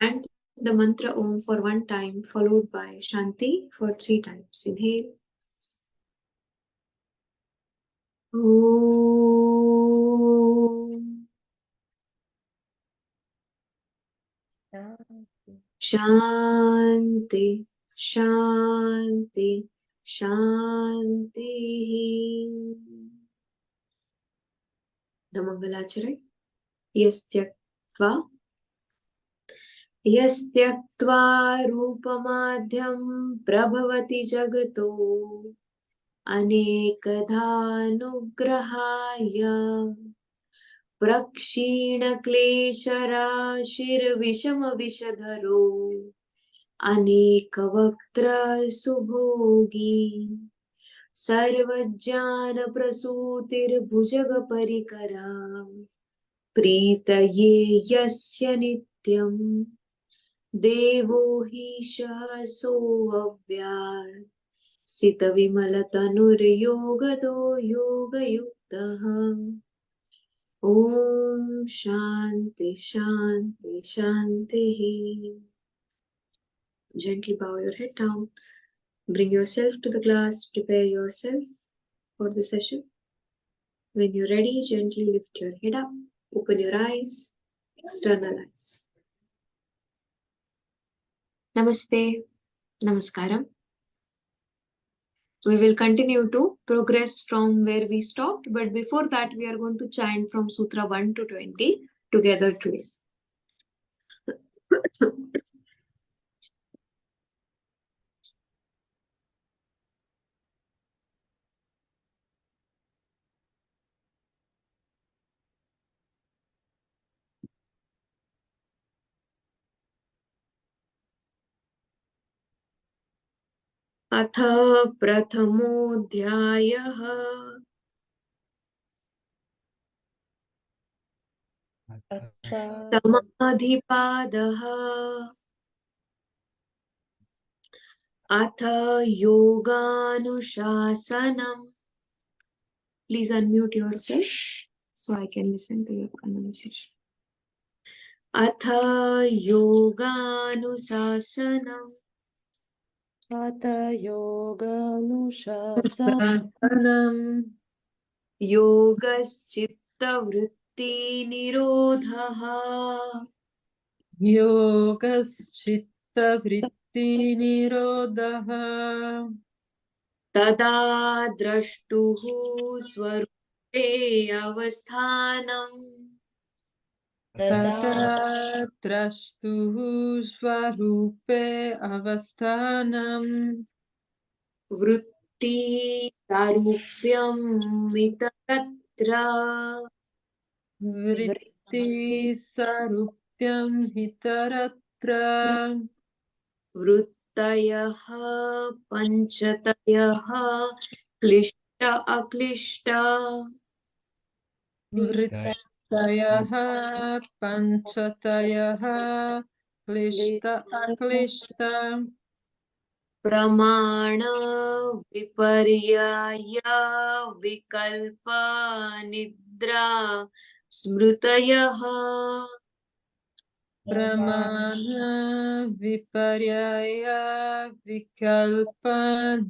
And the mantra Om for 1 time, followed by Shanti for 3 times. Inhale. Om. Shanti, Shanti, Shanti. The Mangalacharan. यस्त्यक्त्वा रूपमाद्यं प्रभवति जगतो अनेकधानुग्रहाय प्रक्षीणक्लेशराशिर्विषमविषधरो अनेकवक्त्रसुभोगी सर्वज्ञानप्रसूतिर्भुजगपरिकरा प्रीतये यस्य नित्यम् देवो हि सहसोऽव्यात् सितविमलतनुर्योगदो योगयुक्तः ॐ शान्ति शान्ति शान्तिः. Gently bow your head down. Bring yourself to the class. Prepare yourself for the session. When you're ready, gently lift your head up. Open your eyes. External eyes. Namaste. Namaskaram. We will continue to progress from where we stopped, but before that we are going to chant from Sutra 1 to 20 together today. अथ प्रथमोऽध्यायः समाधिपादः अथ योगानुशासनम्. Please unmute yourself so I can listen to your conversation. अथ योगानुशासनम् अथ योगानुशासनम् योगश्चित्तवृत्तिनिरोधः योगश्चित्तवृत्तिनिरोधः तदा द्रष्टुः स्वरूपे अवस्थानम् तदा द्रष्टुः स्वरूपे अवस्थानम् वृत्ति सारूप्यम् इतरत्र वृत्तिसारूप्यम् इतरत्र वृत्तयः पञ्चतयः क्लिष्ट अक्लिष्ट वृत्तयः पञ्चतयः क्लिष्ट अक्लिष्ट प्रमाण विपर्याय विकल्प निद्रा स्मृतयः प्रमाण विपर्याय विकल्प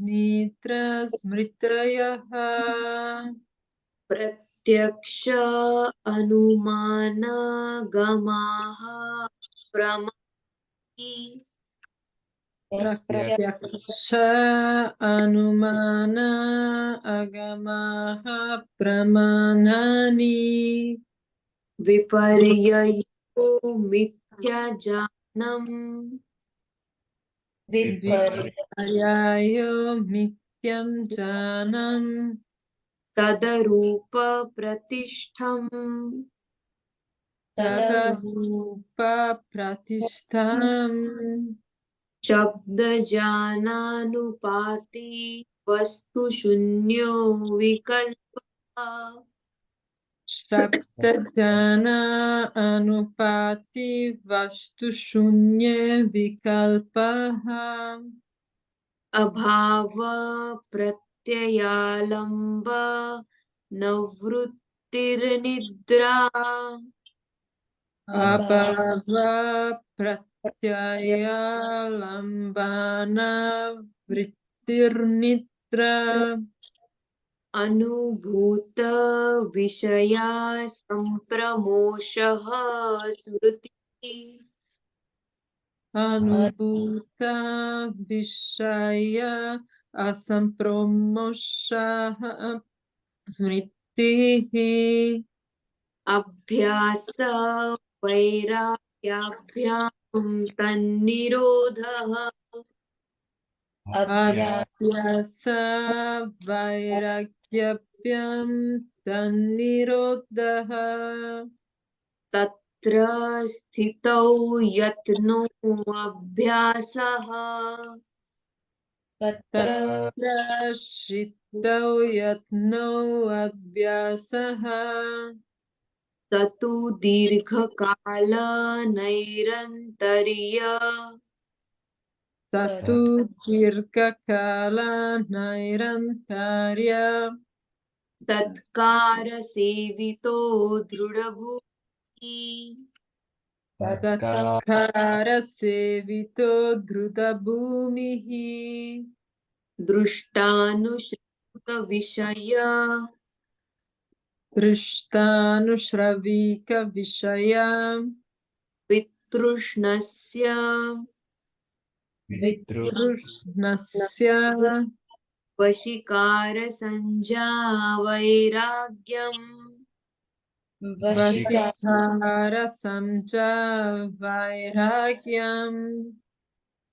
निद्रा स्मृतयः प्रत्यक्ष अनुमान गमाः प्रमाणी प्रत्यक्ष अनुमान अगमाः प्रमाणानि विपर्ययो मिथ्याज्ञानम् विपर्यायो मिथ्यं जानम् तदरूप प्रतिष्ठम् तदरूप प्रतिष्ठाम् शब्दजानानुपाति वस्तुशून्यो विकल्पः शब्दज्ञान अनुपाति वस्तुशून्ये विकल्पः अभाव प्रत्ययालम्ब नवृत्तिर्निद्रा अभाव pratyaya lambana vrittirnitra अनुभूत विषया संप्रमोषः स्मृति anubhuta vishaya asampromoshaha smritihi अभ्यास वैराग्याभ्यां तन्निरोधः abhyasa vairagyapyam tannirodha तत्र स्थितौ यत्नो अभ्यासः तत्र श्रितौ यत्नौ अभ्यासः स तु दीर्घकाल नैरन्तर्य ततु दीर्घकाला नैरन्तर्य सत्कार सेवितो दृढभूमिः तत्कारसेवितो धृतभूमिः दृष्टानुश्रविक दृष्टानुश्रविकविषया वितृष्णस्य वितृष्णस्य वशीकार संज्ञा वैराग्यम् वशीकारसंचा वैराग्यम्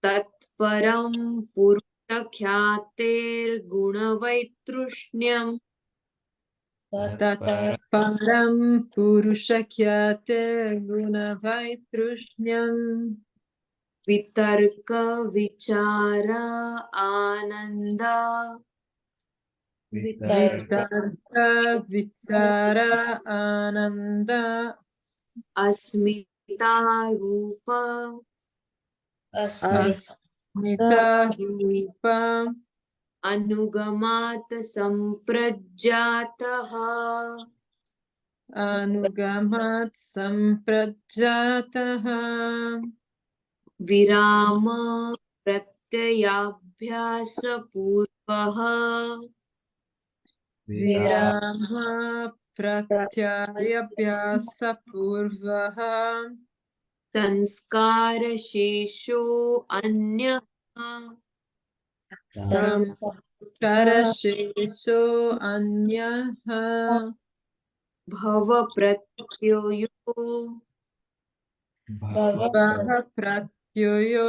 तत्परं पुरुषख्यातेर्गुणवैतृष्ण्यम् तत्परं पुरुषख्याते गुणवैतृष्ण्यम् वितर्क विचार आनन्द वितर्क विचार आनन्द अस्मिता रूप अस्मिता रूप अनुगमात् सम्प्रज्ञातः अनुगमात् सम्प्रज्ञातः विराम प्रत्ययाभ्यास पूर्वः विराम प्रत्ययाभ्यासपूर्वः संस्कार शेषो अन्यः संस्कारशेषो अन्यः भव प्रत्ययो प्रत्ययो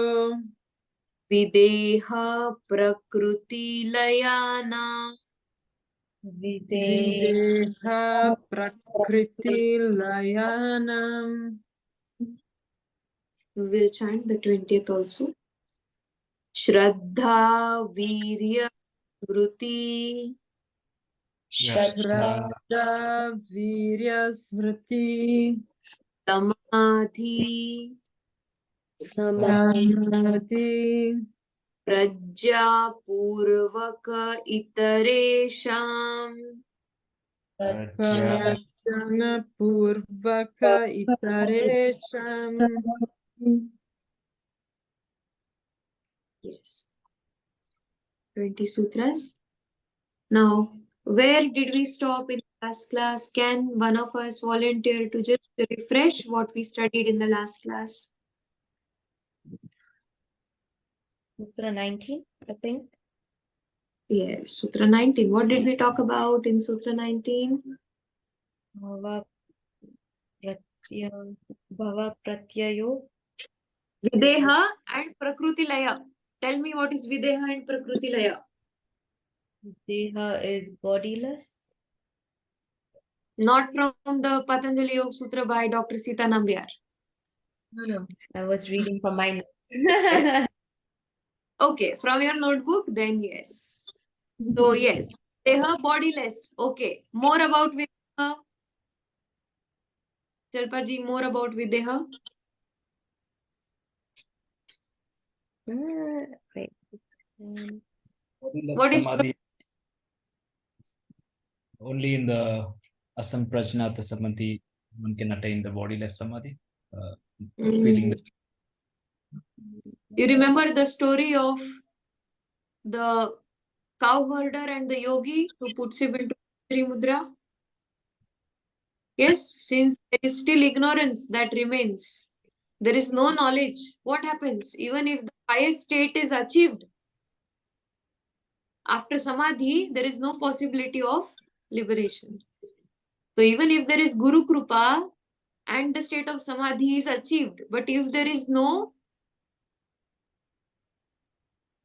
विदेह प्रकृतिलयानां विदेह प्रकृतिलयानाम् We will chant the 20th also. Shraddha Virya Smriti श्रद्धा वीर्य स्मृति Samadhi समाधि प्रज्ञा पूर्वक इतरेषां प्रज्ञापूर्वक इतरेषाम् Yes. 20 sutras. Now, where did we stop in the last class? Can one of us volunteer to just refresh what we studied in the last class? Sutra 19, I think. Yes, Sutra 19. What did we talk about in Sutra 19? Bhava pratyayo. Videha and Prakruti Laya. Tell me what is Videha and Prakruti Laya. Deha is bodiless. Not from the Patanjali Yoga Sutra by Dr. Sita Nambiar. No. I was reading from my notes. Okay, from your notebook, then yes. So yes, Deha bodiless. Okay, more about Videha. Jalpa ji, more about Videha. Wait. What is Samadhi? Only in the asamprajnata samadhi one can attain the bodiless samadhi. Feeling the You remember the story of the cow herder and the yogi who puts him into Sri Mudra? Yes, since there is still ignorance that remains, there is no knowledge. What happens? Even if the highest state is achieved, after samadhi, there is no possibility of liberation. So even if there is Guru Krupa and the state of samadhi is achieved, but if there is no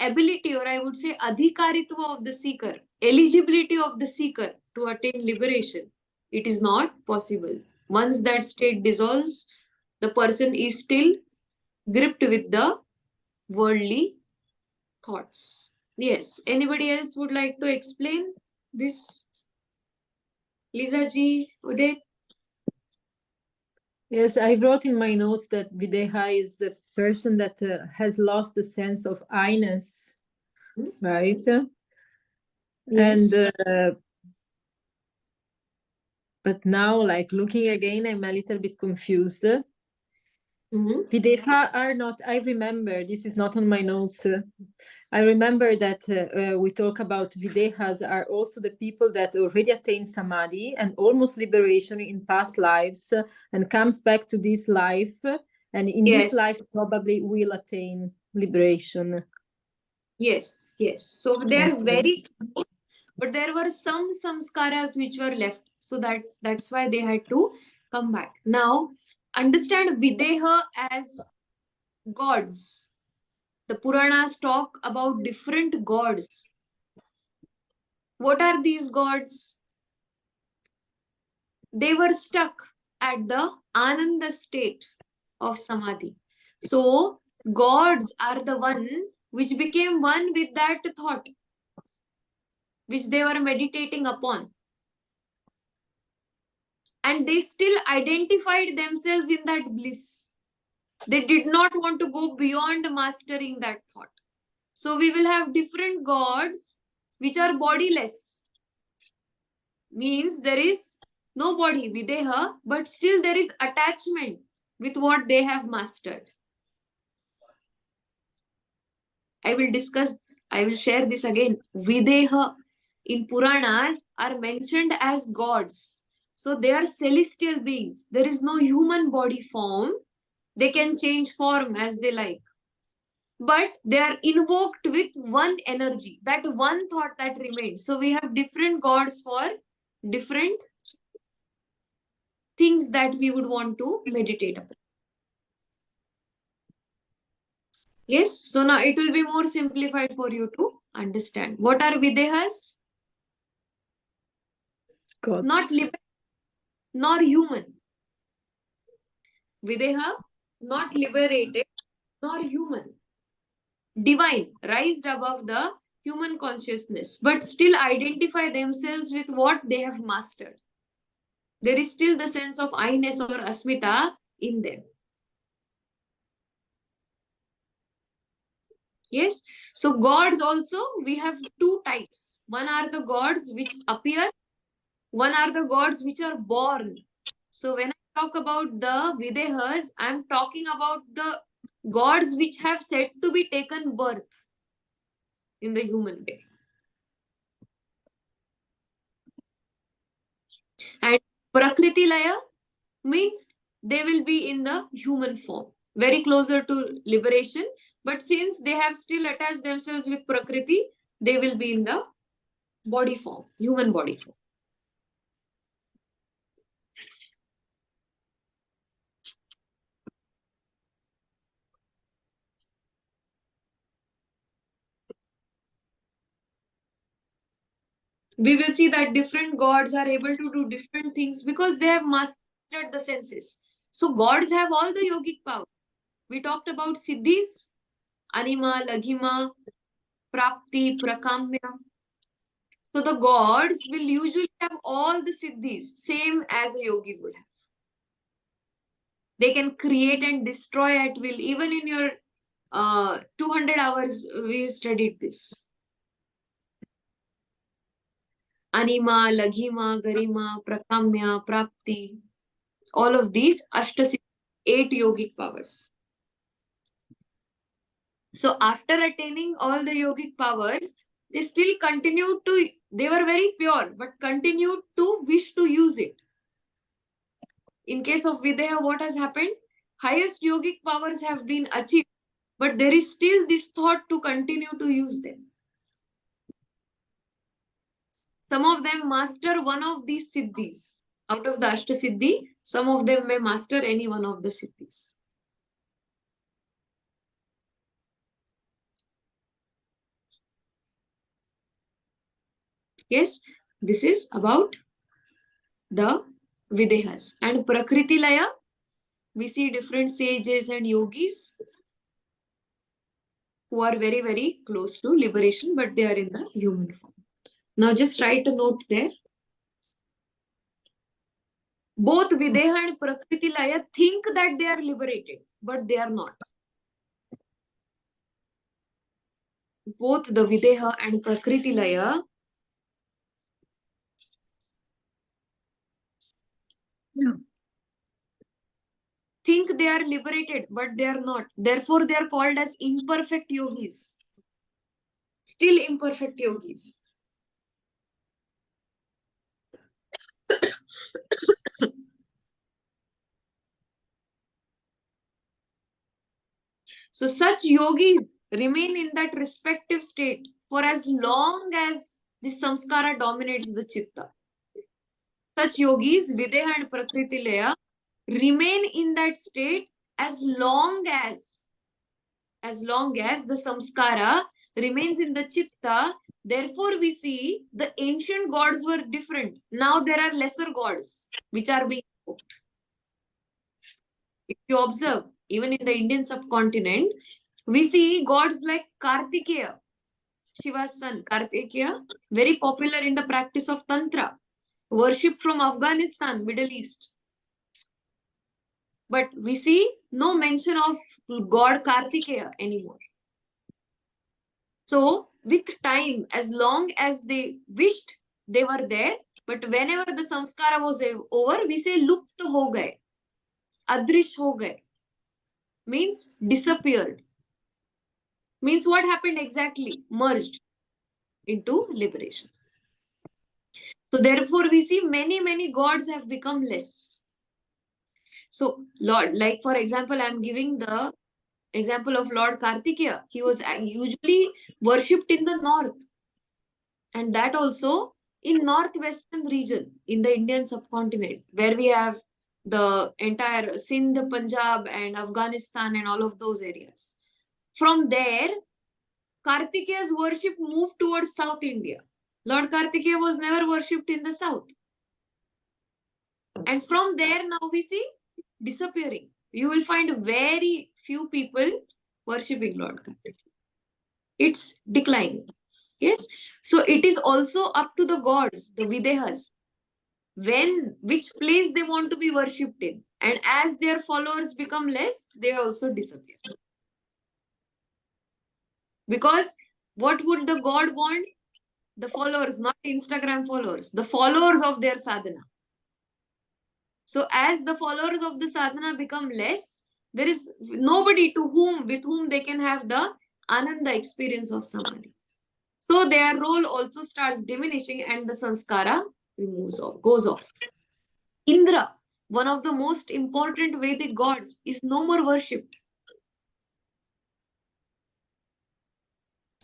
ability, or I would say adhikaritva of the seeker, eligibility of the seeker to attain liberation, it is not possible. Once that state dissolves, the person is still gripped with the worldly thoughts. Yes, anybody else would like to explain this? Lisa ji, Uday? Yes, I wrote in my notes that Videha is the person that has lost the sense of I-ness, right? Yes. And but now, like looking again, I'm a little bit confused. Videha are not, I remember, this is not on my notes. I remember that we talk about Videhas are also the people that already attained Samadhi and almost liberation in past lives and comes back to this life. And in this life, probably will attain liberation. Yes, yes. So they are very good, but there were some samskaras which were left. So that's why they had to come back. Now, understand Videha as gods. The Puranas talk about different gods. What are these gods? They were stuck at the Ananda state of Samadhi. So, gods are the one which became one with that thought, which they were meditating upon. And they still identified themselves in that bliss. They did not want to go beyond mastering that thought. So we will have different gods which are bodiless. Means there is no body, videha, but still there is attachment with what they have mastered. I will share this again. Videha in Puranas are mentioned as gods. So they are celestial beings. There is no human body form. They can change form as they like. But they are invoked with one energy, that one thought that remains. So we have different gods for different things that we would want to meditate upon. Yes, so now it will be more simplified for you to understand. What are Videhas? Gods. Not living, nor human. Videha, not liberated, nor human. Divine, raised above the human consciousness, but still identify themselves with what they have mastered. There is still the sense of I-ness or asmita in them. Yes, so gods also, we have two types. One are the gods which appear, one are the gods which are born. So when I talk about the Videhas, I am talking about the gods which have said to be taken birth in the human way. And Prakriti Laya means they will be in the human form, very closer to liberation. But since they have still attached themselves with Prakriti, they will be in the body form, human body form. We will see that different gods are able to do different things because they have mastered the senses. So gods have all the yogic power. We talked about siddhis, anima, laghima, prapti, prakamya. So the gods will usually have all the siddhis, same as a yogi would have. They can create and destroy at will. Even in your 200 hours, we studied this. Anima, laghima, garima, prakamya, prapti. All of these, 8 yogic powers. So after attaining all the yogic powers, they still continued to, they were very pure, but continued to wish to use it. In case of Videha, what has happened? Highest yogic powers have been achieved, but there is still this thought to continue to use them. Some of them master one of these siddhis. Out of the Ashtasiddhi, some of them may master any one of the siddhis. Yes, this is about the Videhas. And Prakriti Laya, we see different sages and yogis who are very, very close to liberation, but they are in the human form. Now just write a note there. Both Videha and Prakriti Laya think that they are liberated, but they are not. Both the Videha and Prakriti Laya think they are liberated, but they are not. Therefore, they are called as imperfect yogis. Still imperfect yogis. So such yogis remain in that respective state for as long as the samskara dominates the chitta. Such yogis, Videha and Prakriti Laya, remain in that state as long as the samskara remains in the chitta. Therefore, we see the ancient gods were different. Now there are lesser gods which are being invoked. If you observe, even in the Indian subcontinent, we see gods like Kartikeya, Shiva's son, Kartikeya, very popular in the practice of Tantra, worshipped from Afghanistan, Middle East. But we see no mention of God Kartikeya anymore. So, with time, as long as they wished, they were there. But whenever the samskara was over, we say lupt ho gaye, adrish ho gaye. Means disappeared. Means what happened exactly? Merged into liberation. So therefore, we see many gods have become less. So Lord, like for example, I'm giving the example of Lord Kartikeya. He was usually worshipped in the north. And that also in northwestern region in the Indian subcontinent, where we have the entire Sindh, Punjab and Afghanistan and all of those areas. From there, Kartikeya's worship moved towards South India. Lord Kartikeya was never worshipped in the south. And from there now we see disappearing. You will find very few people worshipping Lord Kartikeya. It's declining. Yes. So it is also up to the gods, the Videhas, which place they want to be worshipped in. And as their followers become less, they also disappear. Because what would the god want? The followers, not Instagram followers, the followers of their sadhana. So as the followers of the sadhana become less, there is nobody with whom they can have the ananda experience of samadhi. So their role also starts diminishing and the sanskara goes off. Indra, one of the most important Vedic gods, is no more worshipped.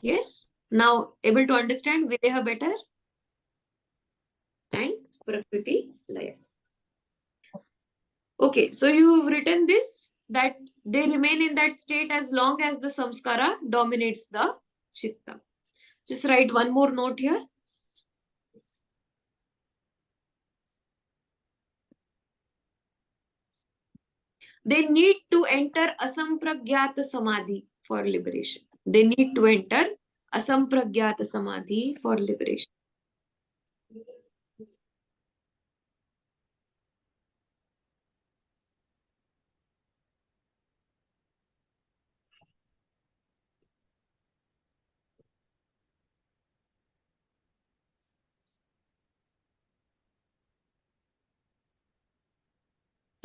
Yes? Now able to understand Videha better? And Prakriti Laya. Okay, so you've written this, that they remain in that state as long as the samskara dominates the chitta. Just write one more note here. They need to enter asampragyata samadhi for liberation. They need to enter asampragyata samadhi for liberation.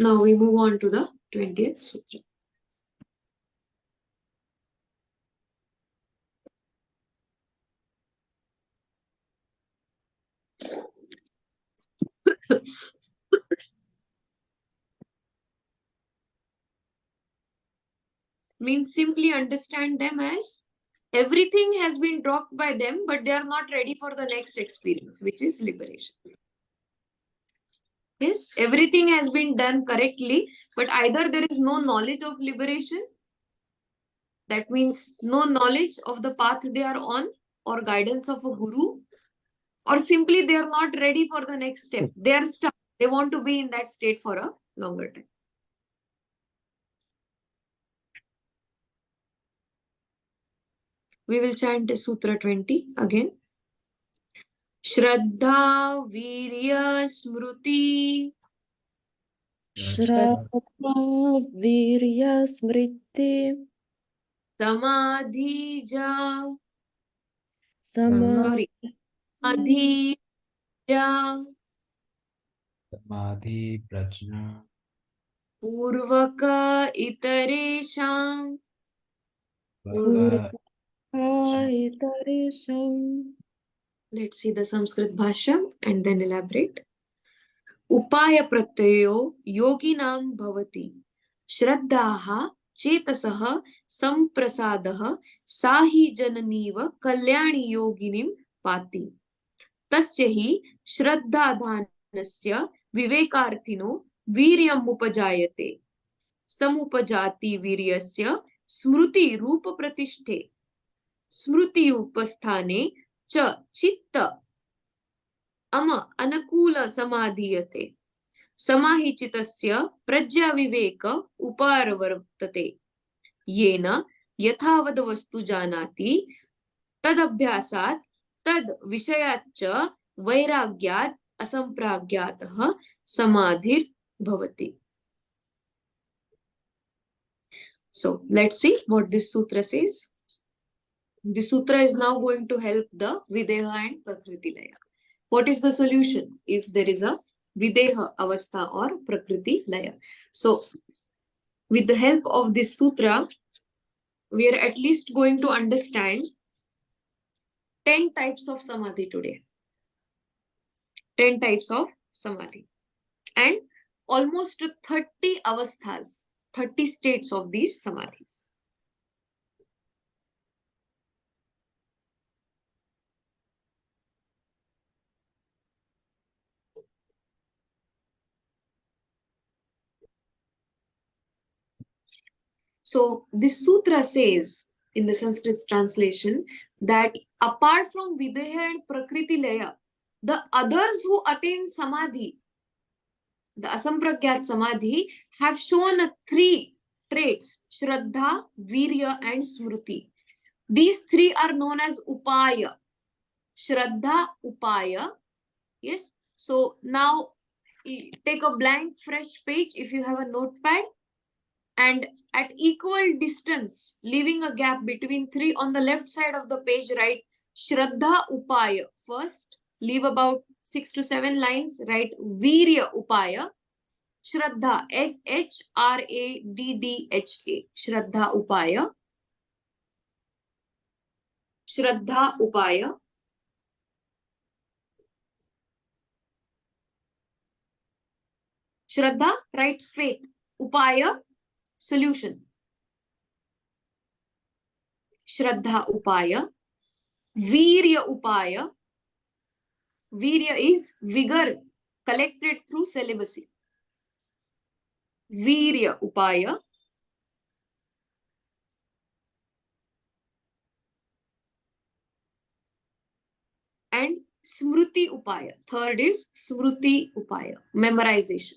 Now we move on to the 20th Sutra. Means simply understand them as everything has been dropped by them, but they are not ready for the next experience, which is liberation. Yes, everything has been done correctly, but either there is no knowledge of liberation, that means no knowledge of the path they are on, or guidance of a guru, or simply they are not ready for the next step. They are stuck. They want to be in that state for a longer time. We will chant Sutra 20 again. Shraddha, Virya, Smruti, Shraddha, Virya, Smriti, Samadhija, Samadhi, Adhija, Samadhi, Prajna, Purvaka, Itaresham. Vaka, Itaresham. Let's see the Sanskrit Bhasha and then elaborate. Upaya Pratyayo Yoginam Bhavati. Shraddhaha Chetasah Samprasadaha Sahi Jananiva Kalyani Yoginim Pati. Tasya hi Shraddhadhanasya Vivekarthino Viryam Upajayate. Samupajati Viryasya Smruti Rupa Pratishte. Smruti Upasthane Cha Chitta अनकूल समाधीयते समाहिचितस्य प्रज्ञाविवेक उपारवर्तते येन यथावद् वस्तु जानाति तदभ्यासात् तद् विषयाच्च वैराग्यात् असंप्राज्ञातः समाधिर्भवति. So let's see what this sutra says. This sutra is now going to help the Videha and Prakriti Laya. What is the solution if there is a Videha Avastha or Prakriti Laya? So, with the help of this sutra, we are at least going to understand 10 types of Samadhi today. 10 types of Samadhi. And almost 30 avasthas, 30 states of these Samadhis. So this sutra says in the Sanskrit translation that apart from Videha and Prakriti Laya, the others who attain Samadhi, the Asampragyat Samadhi, have shown 3 traits, Shraddha, Virya and Smruti. These 3 are known as Upaya. Shraddha, Upaya. Yes. So now take a blank fresh page if you have a notepad. And at equal distance, leaving a gap between 3 on the left side of the page, write Shraddha Upaya first. Leave about 6 to 7 lines, write Virya Upaya. Shraddha, Shraddha. Shraddha Upaya. Shraddha Upaya. Shraddha, write faith. Upaya, solution. Shraddha Upaya. Virya Upaya. Virya is vigor collected through celibacy. Virya Upaya. And Smruti Upaya. Third is Smruti Upaya. Memorization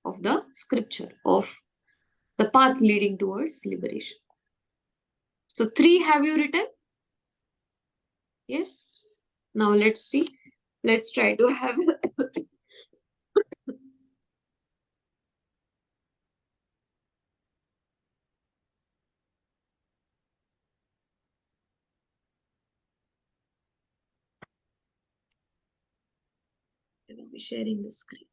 of the scripture, of the path leading towards liberation. So 3 have you written? Yes. Now let's see. Let's try to have I will be sharing the screen.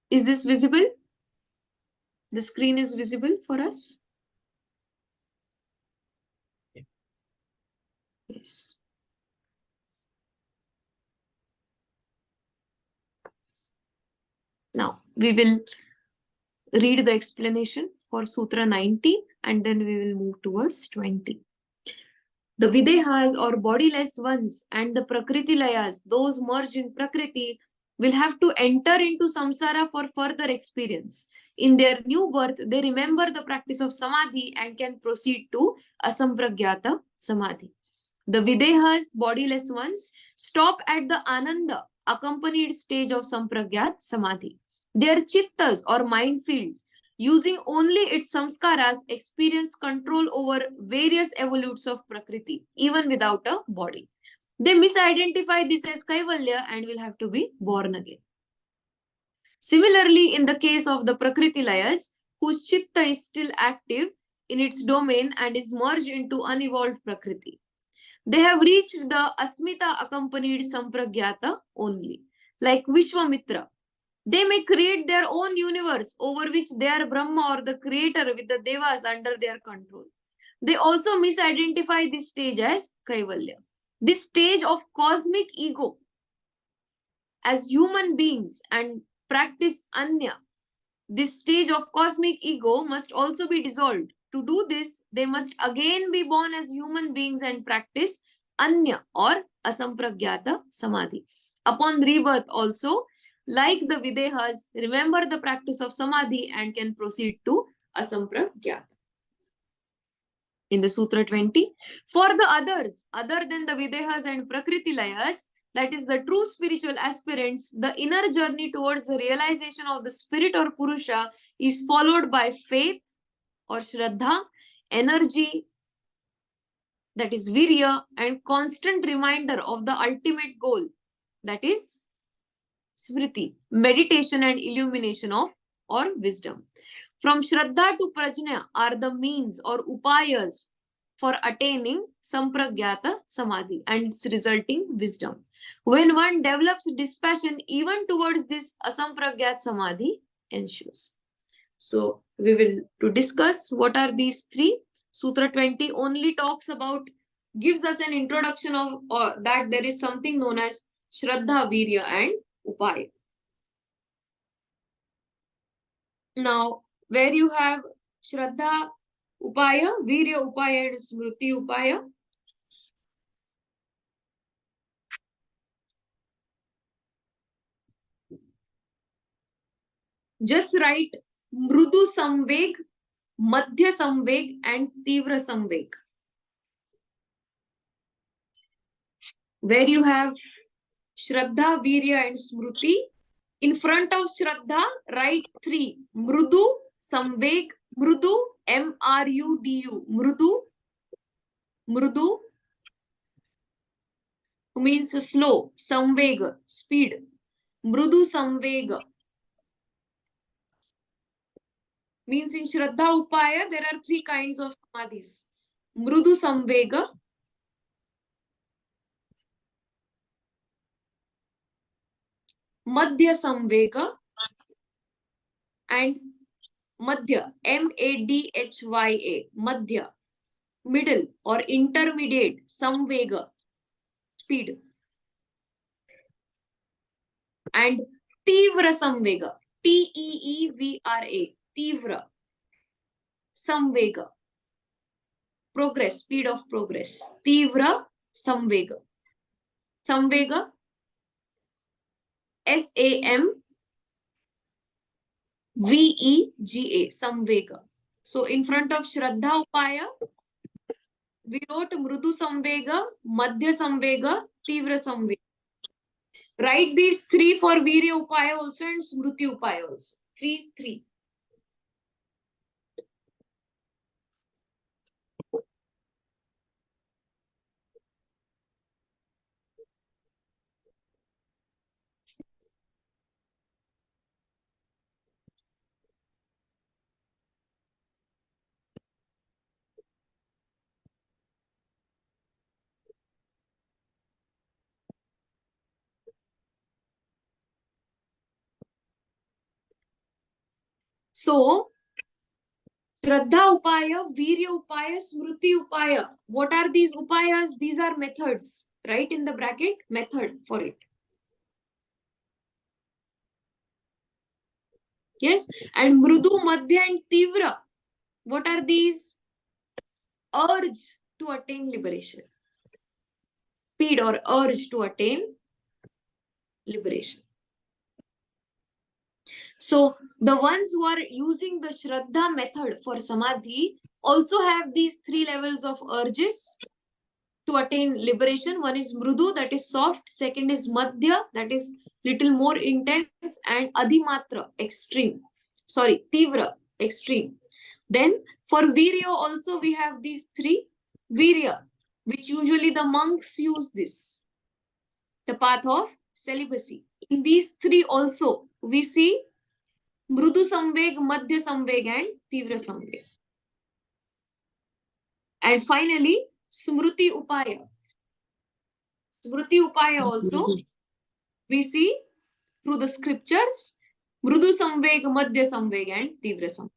Is this visible? The screen is visible for us? Yes. Now, we will read the explanation for Sutra 19 and then we will move towards 20. The Videhas or bodiless ones and the Prakriti Layas, those merged in Prakriti, will have to enter into samsara for further experience. In their new birth, they remember the practice of samadhi and can proceed to asampragyata samadhi. The Videhas, bodiless ones, stop at the ananda accompanied stage of sampragyat samadhi. Their chittas or mind fields, using only its samskaras, experience control over various evolutes of Prakriti, even without a body. They misidentify this as Kaivalya and will have to be born again. Similarly, in the case of the Prakriti Layas, whose chitta is still active in its domain and is merged into unevolved Prakriti, they have reached the Asmita accompanied Sampragyata only. Like Vishwamitra, they may create their own universe over which they are Brahma or the creator with the Devas under their control. They also misidentify this stage as Kaivalya. This stage of cosmic ego as human beings and practice Anya. This stage of cosmic ego must also be dissolved. To do this, they must again be born as human beings and practice Anya or Asampragyata Samadhi. Upon rebirth also, like the Videhas, remember the practice of Samadhi and can proceed to Asampragyata. In the Sutra 20, for the others, other than the Videhas and Prakriti Layas, that is the true spiritual aspirants, the inner journey towards the realization of the spirit or Purusha is followed by faith or Shraddha, energy, that is Virya, and constant reminder of the ultimate goal, that is Smriti, meditation and illumination of or wisdom. From Shraddha to Prajna are the means or upayas for attaining Sampragyata Samadhi and its resulting wisdom. When one develops dispassion even towards this Asampragyat Samadhi ensues. So we will to discuss what are these three. Sutra 20 only talks about, gives us an introduction of that there is something known as Shraddha, Virya and Upaya. Now, where you have Shraddha Upaya, Virya Upaya and Smriti Upaya. Just write Mrudu Samveg, Madhya Samveg and Tivra Samveg. Where you have Shraddha, Virya and Smriti, in front of Shraddha, write 3. Mrudu, Samveg, Mrudu, M-R-U-D-U. Mrudu, Mrudu means slow. Samvega, speed. Mrudu Samvega means in Shraddha Upaya, there are 3 kinds of samadhis. Mrudu Samvega, Madhya Samvega, and Madhya, M-A-D-H-Y-A, Madhya, middle or intermediate, Samvega, speed. And Tivra Samvega, T-E-E-V-R-A, Tivra, Samvega, progress, speed of progress. Tivra Samvega. Samvega, S-A-M-V-E-G-A, Samvega. So in front of Shraddha Upaya, we wrote Mrudu Samvega, Madhya Samvega, Tivra Samvega. Write these 3 for Virya Upaya also and Smriti Upaya also. 3, 3. So, Shraddha Upaya, Virya Upaya, Smriti Upaya. What are these upayas? These are methods. Right in the bracket, method for it. Yes, and Mrudu, Madhya and Tivra. What are these? Urge to attain liberation. Speed or urge to attain liberation. So the ones who are using the Shraddha method for Samadhi also have these three levels of urges to attain liberation. One is Mrudu, that is soft. Second is Madhya, that is little more intense. And Adhimatra, extreme. Sorry, Tivra, extreme. Then for Virya also we have these three. Virya, which usually the monks use this. The path of celibacy. In these three also we see Mrudu Samveg, Madhya Samveg and Tivra Samveg. And finally, Smruti Upaya. Smruti Upaya also we see through the scriptures Mrudu Samveg, Madhya Samveg and Tivra Samveg.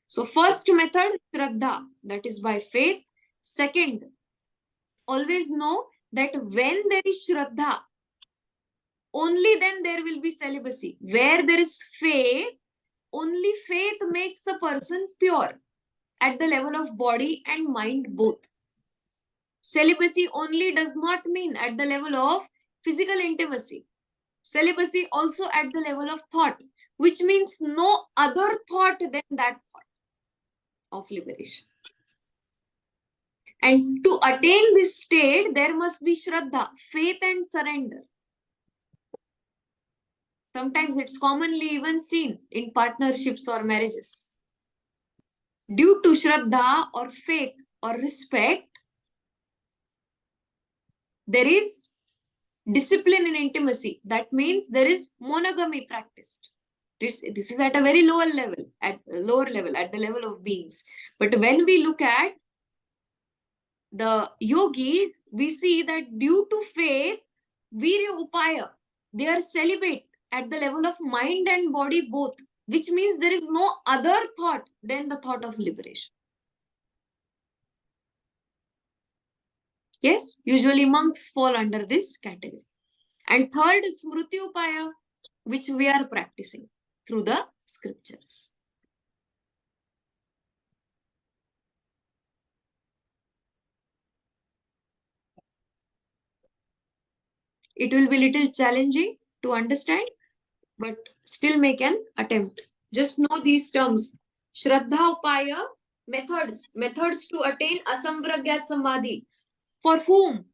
So first method, Shraddha, that is by faith. Second, always know that when there is Shraddha, only then there will be celibacy. Where there is faith, only faith makes a person pure at the level of body and mind both. Celibacy only does not mean at the level of physical intimacy. Celibacy also at the level of thought, which means no other thought than that thought of liberation. And to attain this state, there must be Shraddha, faith and surrender. Sometimes it's commonly even seen in partnerships or marriages. Due to Shraddha or faith or respect, there is discipline in intimacy. That means there is monogamy practiced. This is at a very lower level, at the level of beings. But when we look at the yogis, we see that due to faith, Virya Upaya, they are celibate at the level of mind and body both, which means there is no other thought than the thought of liberation. Yes, usually monks fall under this category. And third, Smruti Upaya, which we are practicing through the scriptures. It will be little challenging to understand, but still make an attempt. Just know these terms. Shraddha Upaya, methods to attain Asampragyat Samadhi. For whom?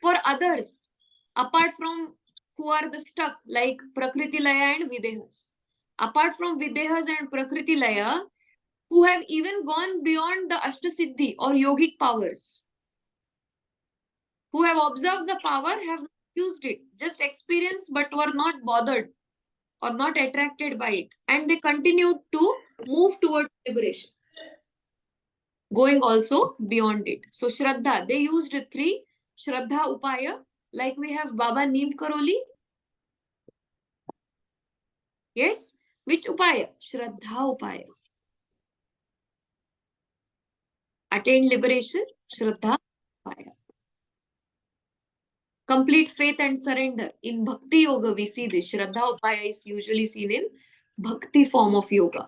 For others, apart from who are the stuck, like Prakriti Laya and Videhas. Apart from Videhas and Prakriti Laya, who have even gone beyond the Ashtasiddhi or yogic powers, who have observed the power, have not used it, just experienced but were not bothered or not attracted by it, and they continued to move towards liberation, going also beyond it. So Shraddha, they used three Shraddha Upaya, like we have Baba Neem Karoli. Yes, which Upaya? Shraddha Upaya. Attain liberation, Shraddha Upaya. Complete faith and surrender. In Bhakti Yoga, we see this. Shraddha Upaya is usually seen in Bhakti form of yoga.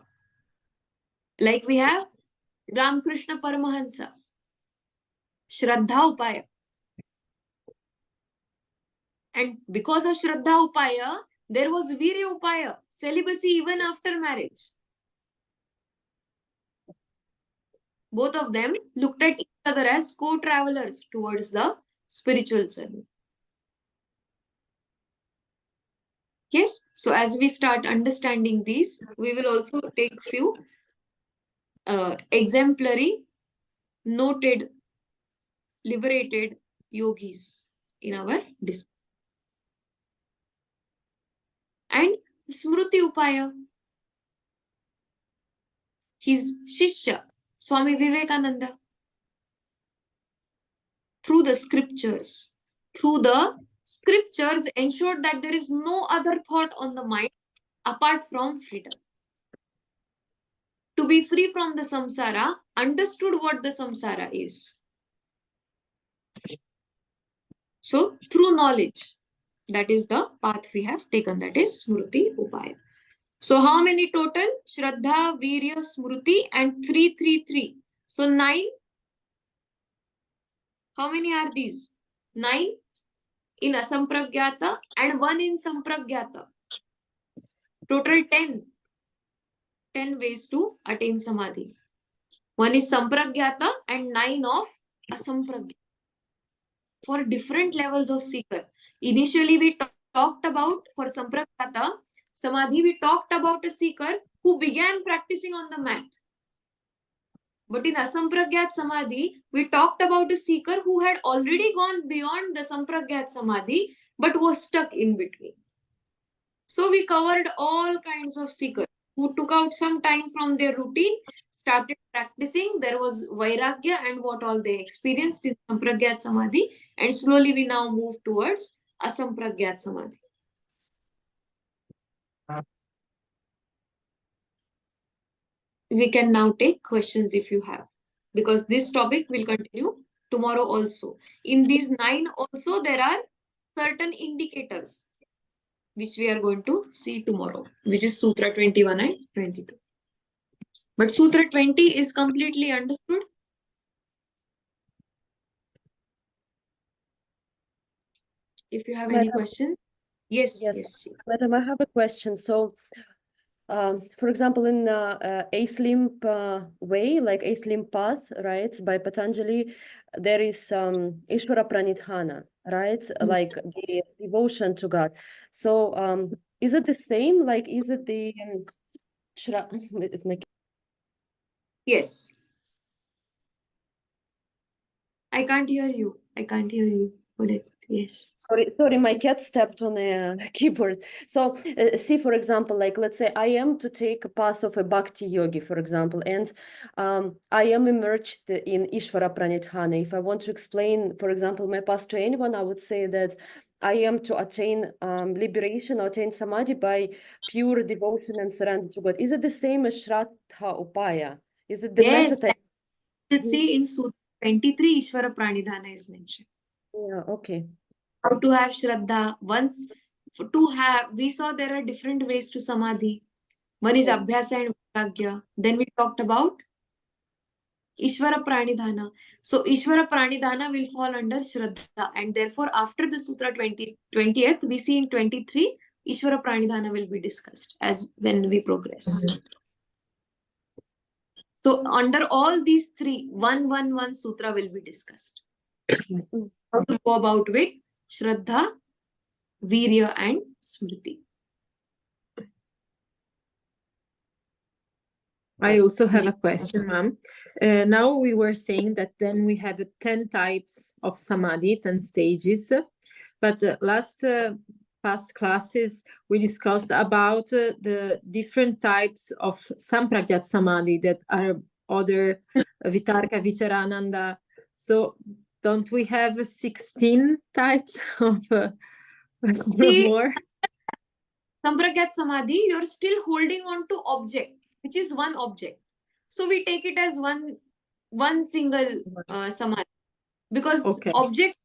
Like we have Ramakrishna Paramahansa. Shraddha Upaya. And because of Shraddha Upaya, there was Virya Upaya, celibacy even after marriage. Both of them looked at each other as co-travelers towards the spiritual journey. Yes, so as we start understanding these, we will also take few exemplary, noted, liberated yogis in our discussion. And Smruti Upaya, his Shishya, Swami Vivekananda, through the scriptures ensured that there is no other thought on the mind apart from freedom. To be free from the samsara, understood what the samsara is. So, through knowledge, that is the path we have taken, that is Smruti Upaya. So, how many total? Shraddha, Virya, Smruti, and 333. So, 9. How many are these? 9 in Asampragyata and 1 in Sampragyata. Total 10. 10 ways to attain Samadhi. 1 is Sampragyata and 9 of Asampragyata. For different levels of seeker. Initially, we talked about, for Sampragyata Samadhi, we talked about a seeker who began practicing on the mat. But in Asampragyat Samadhi, we talked about a seeker who had already gone beyond the Sampragyat Samadhi, but was stuck in between. So we covered all kinds of seekers who took out some time from their routine, started practicing. There was Vairagya and what all they experienced in Sampragyat Samadhi. And slowly we now move towards Asampragyat Samadhi. We can now take questions if you have, because this topic will continue tomorrow also. In these 9 also, there are certain indicators which we are going to see tomorrow, which is Sutra 21 and 22. But Sutra 20 is completely understood. If you have any questions. Yes. Madam, I have a question. So, for example, in eighth limb way, like eighth limb path, right, by Patanjali, there is Ishvara Pranidhana, right, like the devotion to God. So, is it the same? Like, is it the it's my... Yes. I can't hear you. Yes. Sorry, my cat stepped on a keyboard. So see, for example, like, let's say I am to take a path of a bhakti yogi, for example, and I am immersed in Ishvara Pranidhana. If I want to explain, for example, my path to anyone, I would say that I am to attain liberation or attain samadhi by pure devotion and surrender to God. Is it the same as Shraddha Upaya? Is it the method? Let's see, in Sutra 23, Ishvara Pranidhana is mentioned. Yeah, okay. How to have Shraddha. Once, to have, we saw there are different ways to Samadhi. One is Abhyasa and Vairagya. Then we talked about Ishvara Pranidhana. So Ishvara Pranidhana will fall under Shraddha. And therefore, after the Sutra 20th, we see in 23, Ishvara Pranidhana will be discussed as when we progress. So under all these 3, 1 Sutra will be discussed. How to go about with Shraddha, Virya and Smriti. I also have a question, ma'am. Now we were saying that then we have 10 types of samadhi, 10 stages. But past classes, we discussed about the different types of Sampragyat Samadhi that are other Vitarka, Vicharananda. So don't we have 16 types of more? Sampragyat Samadhi, you're still holding on to object, which is one object. So we take it as one single Samadhi. Because object,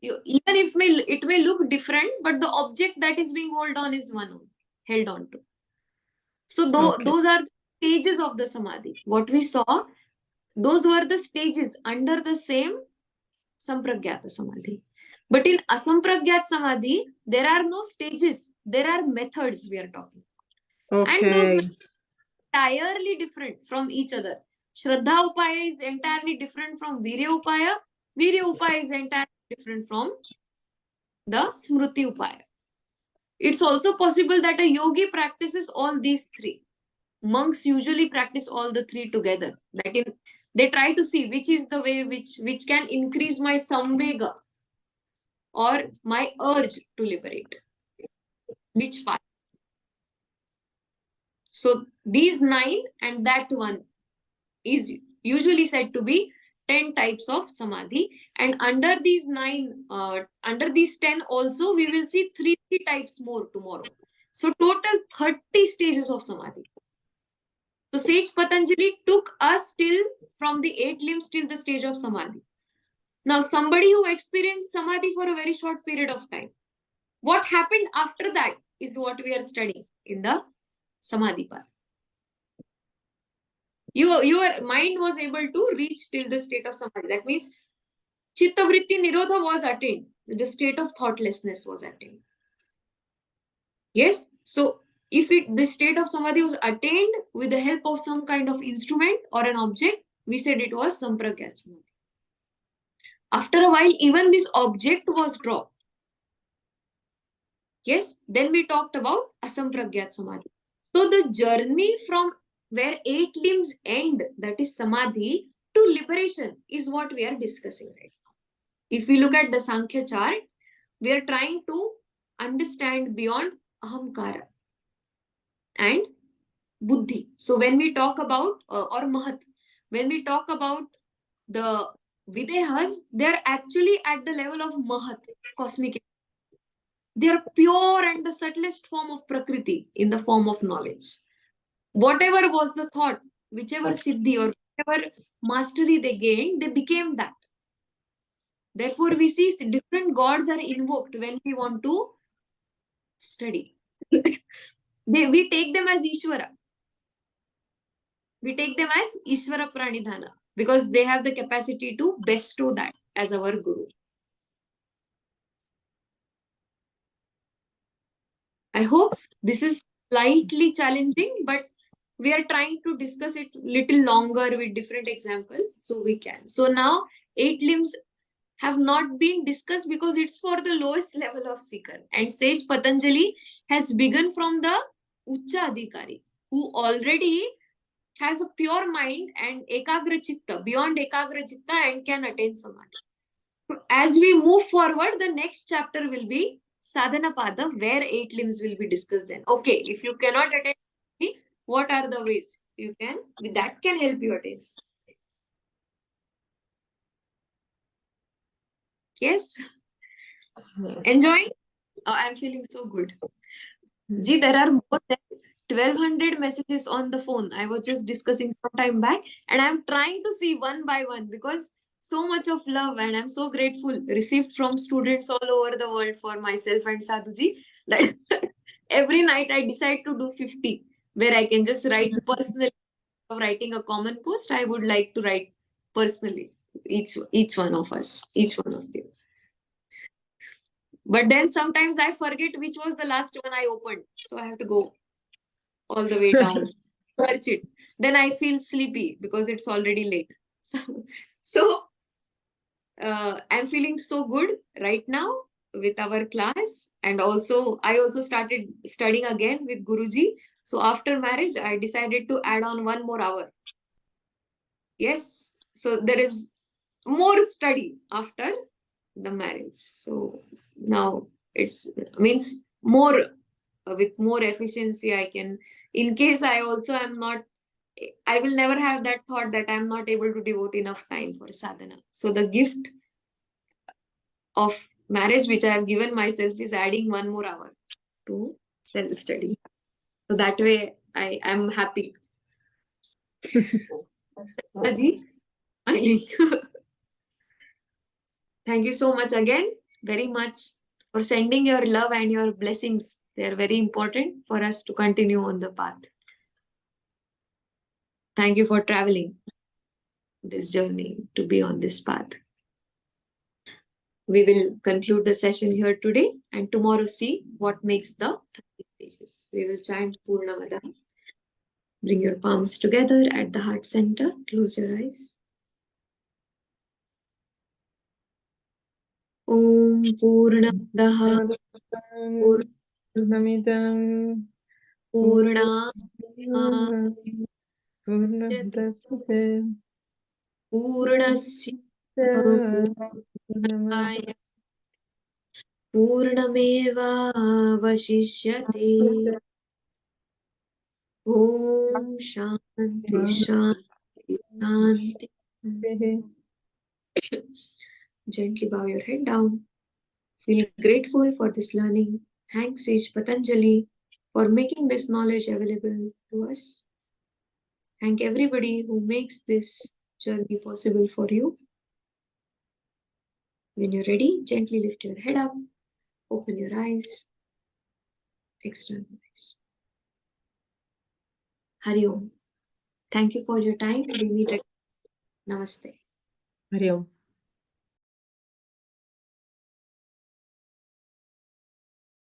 even if it may look different, but the object that is being held on is held on to. So those are the stages of the Samadhi. What we saw, those were the stages under the same Sampragyata Samadhi. But in Asampragyat Samadhi, there are no stages. There are methods we are talking. And those methods are entirely different from each other. Shraddha Upaya is entirely different from Virya Upaya. Virya Upaya is entirely different from the Smruti Upaya. It's also possible that a yogi practices all these 3. Monks usually practice all the 3 together. They try to see which is the way which can increase my samvega or my urge to liberate. Which path? So these 9 and that one is usually said to be 10 types of samadhi. And under these 9, under these 10 also, we will see 3 types more tomorrow. So total 30 stages of samadhi. So sage Patanjali took us till from the 8 limbs till the stage of samadhi. Now somebody who experienced samadhi for a very short period of time, what happened after that is what we are studying in the samadhi part. Your mind was able to reach till the state of samadhi. That means chitta vritti nirodha was attained. The state of thoughtlessness was attained. Yes. So if the state of samadhi was attained with the help of some kind of instrument or an object, we said it was sampragyat samadhi. After a while, even this object was dropped. Yes. Then we talked about asampragyat samadhi. So the journey from where 8 limbs end, that is samadhi, to liberation is what we are discussing right now. If we look at the Sankhya chart, we are trying to understand beyond ahamkara and buddhi. So when we talk about, or mahat, when we talk about the Videhas, they are actually at the level of mahat, cosmic. They are pure and the subtlest form of prakriti in the form of knowledge. Whatever was the thought, whichever siddhi or whatever mastery they gained, they became that. Therefore, we see different gods are invoked when we want to study. We take them as Ishvara. We take them as Ishvara Pranidhana because they have the capacity to bestow that as our Guru. I hope this is slightly challenging, but we are trying to discuss it little longer with different examples so we can. So now 8 limbs have not been discussed because it's for the lowest level of seeker. And sage Patanjali has begun from the Ucha Adhikari, who already has a pure mind and ekagra chitta, beyond ekagra chitta, and can attain samadhi. As we move forward, the next chapter will be Sadhana Pada, where 8 limbs will be discussed then. Okay, if you cannot attain samadhi, what are the ways you can, that can help you attain samadhi? Yes? Enjoying? I'm feeling so good. Ji, there are more than 1200 messages on the phone. I was just discussing some time back, and I'm trying to see one by one because so much of love, and I'm so grateful received from students all over the world for myself and Sadhuji that every night I decide to do 50, where I can just write personally. Of writing a common post, I would like to write personally, each one of us, each one of you. But then sometimes I forget which was the last one I opened. So I have to go all the way down, search it. Then I feel sleepy because it's already late. So I'm feeling so good right now with our class. And also, I also started studying again with Guruji. So after marriage, I decided to add on 1 more hour. Yes. So there is more study after the marriage. So now it's means more with more efficiency I can, in case I also am not, I will never have that thought that I'm not able to devote enough time for sadhana. So the gift of marriage which I have given myself is adding 1 more hour to self study. So that way I am happy. Aji, thank you so much again, very much, for sending your love and your blessings. They are very important for us to continue on the path. Thank you for traveling this journey to be on this path. We will conclude the session here today and tomorrow see what makes the 30 stages. We will chant Purnamada. Bring your palms together at the heart center. Close your eyes. Om Purnamadaha Purnamidam Purna Purnamidam Purnasya Purnamevavashishyate. Om Shanti Shanti Shanti. Gently bow your head down. Feel grateful for this learning. Thanks, Sage Patanjali. for making this knowledge available to us. Thank everybody who makes this journey possible for you. When you're ready, gently lift your head up, open your eyes, externalize. Hari Om. Thank you for your time. We meet again. Namaste. Hari Om.